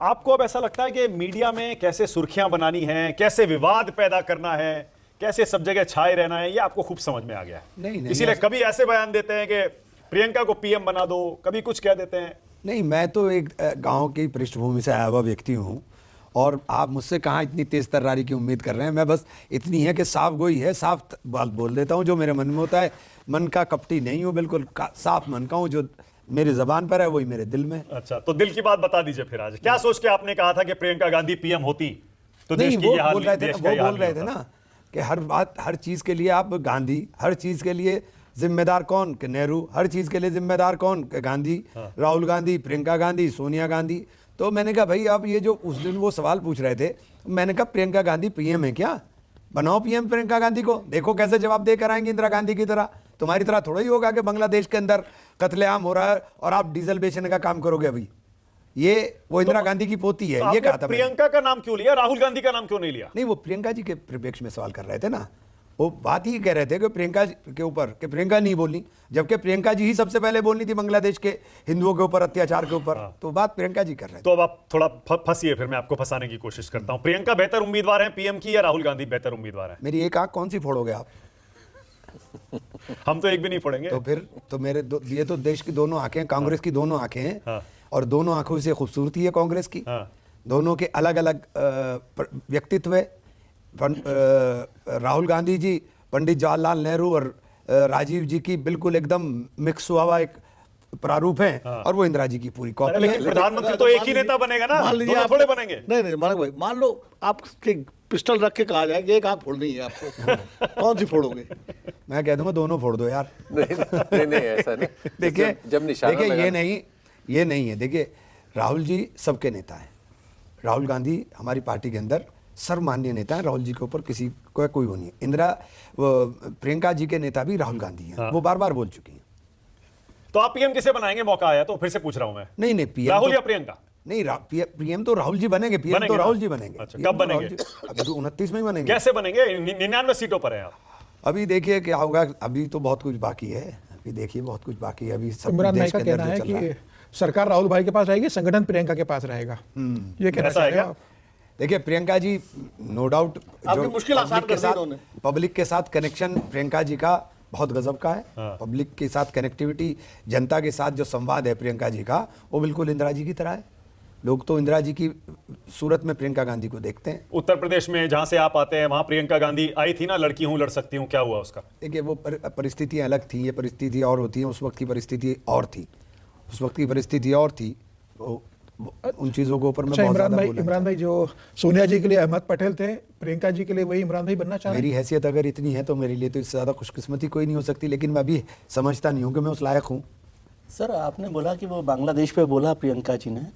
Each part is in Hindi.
आपको अब ऐसा लगता है कि मीडिया में कैसे सुर्खियां बनानी हैं, कैसे विवाद पैदा करना है, कैसे सब जगह छाए रहना है, ये आपको खूब समझ में आ गया है? नहीं, इसीलिए कभी ऐसे बयान देते हैं कि प्रियंका को पीएम बना दो, कभी कुछ कह देते हैं। नहीं, मैं तो एक गांव की पृष्ठभूमि से आया हुआ व्यक्ति हूँ और आप मुझसे कहाँ इतनी तेज तर्रारी की उम्मीद कर रहे हैं। मैं बस इतनी है कि साफ गोई है, साफ बात बोल देता हूँ जो मेरे मन में होता है। मन का कपटी नहीं हूँ, बिल्कुल साफ मन का हूँ। जो मेरी जबान पर है वही मेरे दिल में। अच्छा, तो दिल की बात बता दीजिए फिर आज। क्या सोच के आपने कहा था कि प्रियंका गांधी पीएम होती तो देश की वो ये हाल बोल रहे थे, देश वो का ये हाल बोल रहे थे ना कि हर बात, हर चीज के लिए आप गांधी, हर चीज के लिए जिम्मेदार कौन कि नेहरू, हर चीज के लिए जिम्मेदार कौन कि गांधी, राहुल गांधी, प्रियंका गांधी, सोनिया गांधी। तो मैंने कहा भाई आप ये जो उस दिन वो सवाल पूछ रहे थे, मैंने कहा प्रियंका गांधी पीएम है क्या? बनाओ पीएम प्रियंका गांधी को, देखो कैसे जवाब दे कर आएंगे इंदिरा गांधी की तरह। तुम्हारी तरह थोड़ा ही होगा कि बांग्लादेश के अंदर कत्लेआम हो रहा है और आप डीजल बेचने का काम करोगे। अभी ये वो इंदिरा गांधी की पोती है। तो ये कहा था प्रियंका का नाम क्यों लिया, राहुल गांधी का नाम क्यों नहीं लिया? नहीं, वो प्रियंका जी के परिप्रेक्ष्य में सवाल कर रहे थे ना। वो बात ही कह रहे थे कि प्रियंका के ऊपर, कि प्रियंका नहीं बोलनी, जबकि प्रियंका जी ही सबसे पहले बोलनी थी बांग्लादेश के हिंदुओं के ऊपर अत्याचार के ऊपर। तो बात प्रियंका जी कर रहे थे। तो अब आप थोड़ा फंसिए, फिर मैं आपको फंसाने की कोशिश करता हूं। प्रियंका बेहतर उम्मीदवार है पीएम की या राहुल गांधी बेहतर उम्मीदवार है? मेरी एक आंख कौन सी फोड़ोगे आप? हम तो एक भी नहीं फोड़ेंगे। तो फिर तो मेरे ये तो देश की दोनों आंखें, कांग्रेस की दोनों आंखें हैं और दोनों आंखों से खूबसूरती है कांग्रेस की। दोनों के अलग अलग व्यक्तित्व है। राहुल गांधी जी पंडित जवाहरलाल नेहरू और राजीव जी की बिल्कुल एकदम मिक्स हुआ एक प्रारूप है और वो इंदिरा जी की पूरी कॉपी है। लेकिन प्रधानमंत्री तो एक ही नेता बनेगा ना, मान लीजिए दोनों आप थोड़े बनेंगे। नहीं मानक भाई, मान लो आपके पिस्टल रख के कहा जाए कि एक आंख फोड़नी है आपको, कौन सी फोड़ोगे? मैं कह दूंगा दोनों फोड़ दो यार। नहीं ऐसा नहीं। देखिए जब निशाना देखिए लगा- ये नहीं है। देखिए राहुल जी सबके नेता हैं। राहुल गांधी हमारी पार्टी के अंदर सर्वमान्य नेता है। राहुल जी के ऊपर किसी को कोई वो नहीं है। प्रियंका जी के नेता भी राहुल गांधी हैं। वो बार बार बोल चुकी हैं। तो आप पीएम किसे बनाएंगे? मौका आया तो फिर से पूछ रहा हूं मैं। नहीं पीएम राहुल या प्रियंका? नहीं, पीएम तो राहुल जी बनेंगे। पीएम तो राहुल जी बनेंगे। अच्छा, कब बनेंगे? अभी तो 29 में ही बनेंगे। कैसे बनेंगे? 99 सीटों पर हैं आप। अभी देखिए क्या होगा। अभी तो बहुत कुछ बाकी है। अभी देखिए बहुत कुछ बाकी है। अभी सब इमरान भाई देश का के कहना अंदर है जो चल रहा है। कि सरकार राहुल भाई के पास रहेगी, संगठन प्रियंका के पास रहेगा। ये कहना ऐसा है चाह रहे क्या? हो आप? देखिए प्रियंका जी नो डाउट आपकी मुश्किल आसान कर दी इन्होंने। पब्लिक के साथ कनेक्शन प्रियंका जी का बहुत गजब का है। पब्लिक के साथ कनेक्टिविटी, जनता के साथ जो संवाद है प्रियंका जी का, वो बिल्कुल इंदिरा जी की तरह है। लोग तो इंदिरा जी की सूरत में प्रियंका गांधी को देखते हैं। उत्तर प्रदेश में जहां से आप आते हैं वहां प्रियंका गांधी आई थी ना, लड़की हूं लड़ सकती हूं, क्या हुआ उसका? देखिए वो परिस्थितियां अलग थी, ये परिस्थिति और होती है। उस वक्त की परिस्थिति और थी, उस वक्त की परिस्थिति और थी। उन चीजों के ऊपर मैं अच्छा, बहुत ज्यादा बोलना इमरान भाई जो सोनिया जी के लिए अहमद पटेल थे, प्रियंका जी के लिए वही इमरान भाई बनना चाह रहे हैं? मेरी हैसियत अगर इतनी है तो मेरे लिए तो इससे ज़्यादा खुशकिस्मती कोई नहीं हो सकती। लेकिन मैं अभी समझता नहीं हूँ कि मैं उस लायक हूँ। सर आपने बोला कि वो बांग्लादेश पे बोला प्रियंका जी ने।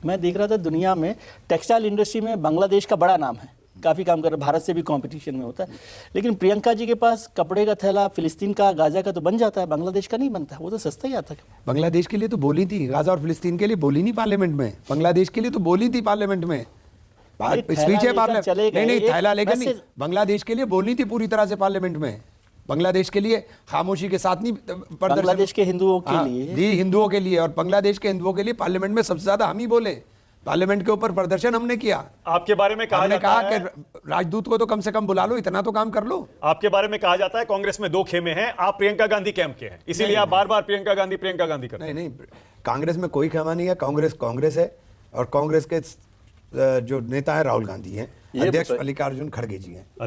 मैं देख रहा था दुनिया में टेक्सटाइल इंडस्ट्री में बांग्लादेश का बड़ा नाम है, काफ़ी काम कर रहा है, भारत से भी कंपटीशन में होता है। लेकिन प्रियंका जी के पास कपड़े का थैला फिलिस्तीन का, गाजा का तो बन जाता है, बांग्लादेश का नहीं बनता। वो तो सस्ता ही आता है। बांग्लादेश के लिए तो बोली थी, गाजा और फिलिस्तीन के लिए बोली नहीं पार्लियामेंट में। बांग्लादेश के लिए तो बोली थी पार्लियामेंट में, स्पीच है पार्लियामेंट। नहीं थैला लेकर नहीं, बांग्लादेश के लिए बोली थी पूरी तरह से पार्लियामेंट में। बांग्लादेश के लिए खामोशी के साथ नहीं प्रदर्शन। बांग्लादेश के हिंदुओं के लिए जी, हिंदुओं के लिए, और बांग्लादेश के हिंदुओं के लिए पार्लियामेंट में सबसे ज्यादा हम ही बोले। पार्लियामेंट के ऊपर प्रदर्शन हमने किया। आपके बारे में हमने कहा कि राजदूत को तो कम से कम बुला लो, इतना तो काम कर लो। आपके बारे में कहा जाता है कांग्रेस में दो खेमे हैं, आप प्रियंका गांधी कैंप के हैं, इसीलिए आप बार बार प्रियंका गांधी करते हैं। नहीं, कांग्रेस में कोई खेमा नहीं है। कांग्रेस है और कांग्रेस के जो नेता है राहुल गांधी हैं, अध्यक्ष मल्लिकार्जुन खड़गे जी हैं। अच्छा।